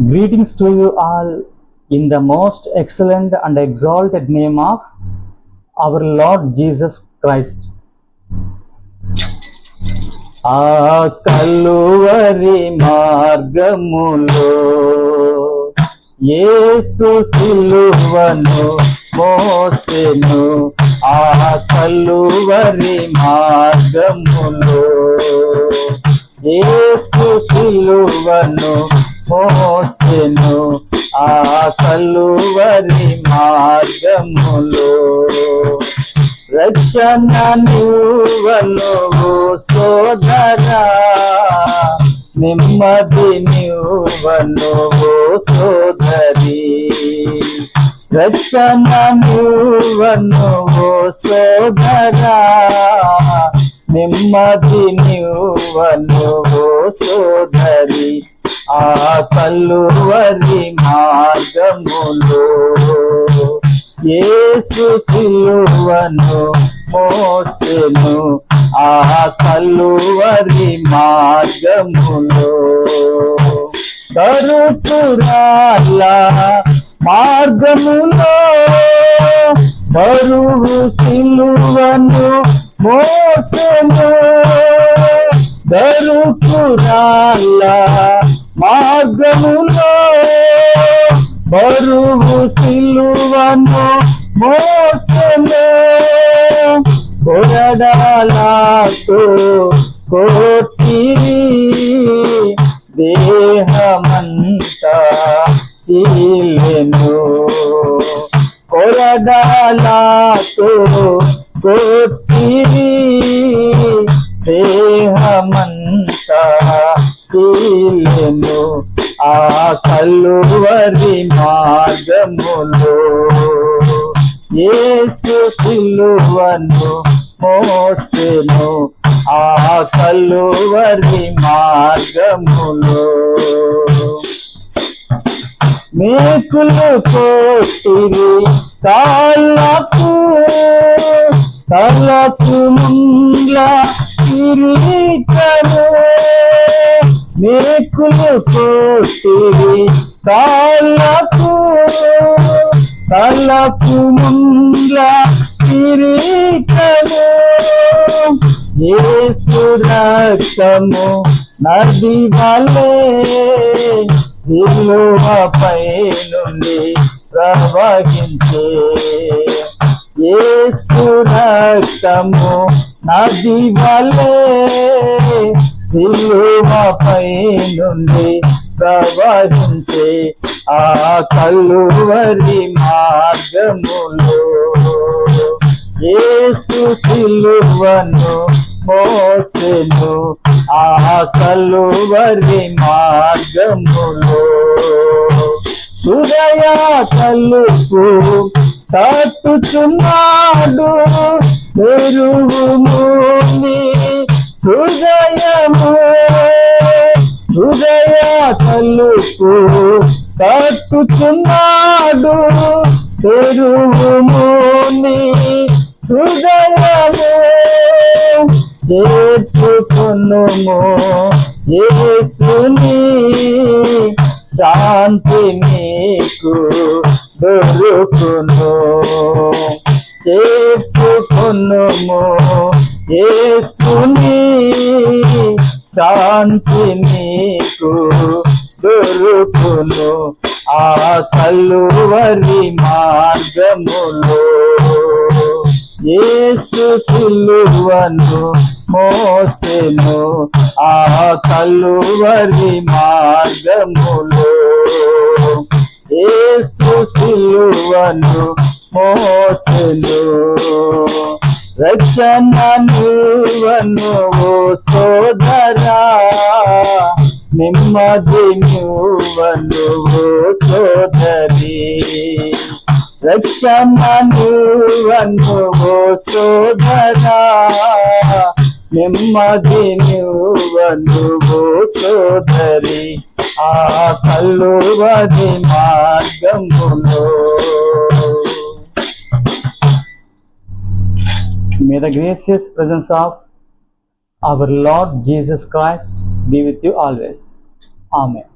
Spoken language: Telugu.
Greetings to you all in the most excellent and exalted name of our Lord Jesus Christ. ఆ కలువరి మార్గములో యేసు సిలువను మోసెను. ఆ కలువరి మార్గములో యేసు సిలువను మోసెను. ఆ కలువరి మార్గములో రక్షణ నివ్వను సోదరా, నెమ్మది నివ్వను సోదరి. రక్షణ నివ్వను సోదరా, నెమ్మది నివ్వను సోదరి. ఆ కలువరి మార్గములో యేసు సిలువను మోసెను. ఆ కలువరి మార్గములో కరుతురాల మార్గములో బరువు సిలువను మోసెను. కరుతురాల మార్గములో బరువు సిలువను మోసెను. కొరడాలతో కొట్టిరి, దేహమంతా చీలెను. కొరడాలతో కొట్టిరి, దేహమంతా చీలెను. ఆ కలువరి మార్గములో యేసు సిలువను మోసెను. ఆ కలువరి మార్గములో మేకులు కొట్టిరి కాళ్ళకు, తలకు ముండ్ల కిరీటము. మేకులు కొట్టిరి కాళ్ళకు, తలకు ముండ్ల కిరీటము. యేసు రక్తము నది వలె సిలువపై నుండి ప్రవహించే. యేసు రక్తము నది వలె సిలువపై నుండి ప్రవహించే. ఆ కలువరి మార్గములో యేసు సిలువను మోసెను. ఆ కలువరి మార్గములో హృదయ తలుపు తట్టుచున్నాడు, తెరువుముని హృదయము. హృదయ తలుపు తట్టుచున్నాడు, తెరువుముని హృదయము. చేర్చుకొనుము యేసుని, శాంతి నీకు దొరుకును. చేర్చుకొనుము యేసుని, శాంతి నీకు దొరుకును. ఆ కలువరి మార్గములో యేసు సిలువను మోసెను. ఆ కలువరి మార్గములో యేసు సిలువను మోసెను. రక్షణ నివ్వను సోదరా, నెమ్మది నివ్వను సోదరి. రక్షణ నివ్వను సోదరా, నెమ్మది నివ్వను సోదరి. ఆ కలువరి మార్గములో may the gracious presence of our Lord Jesus Christ be with you always. Amen.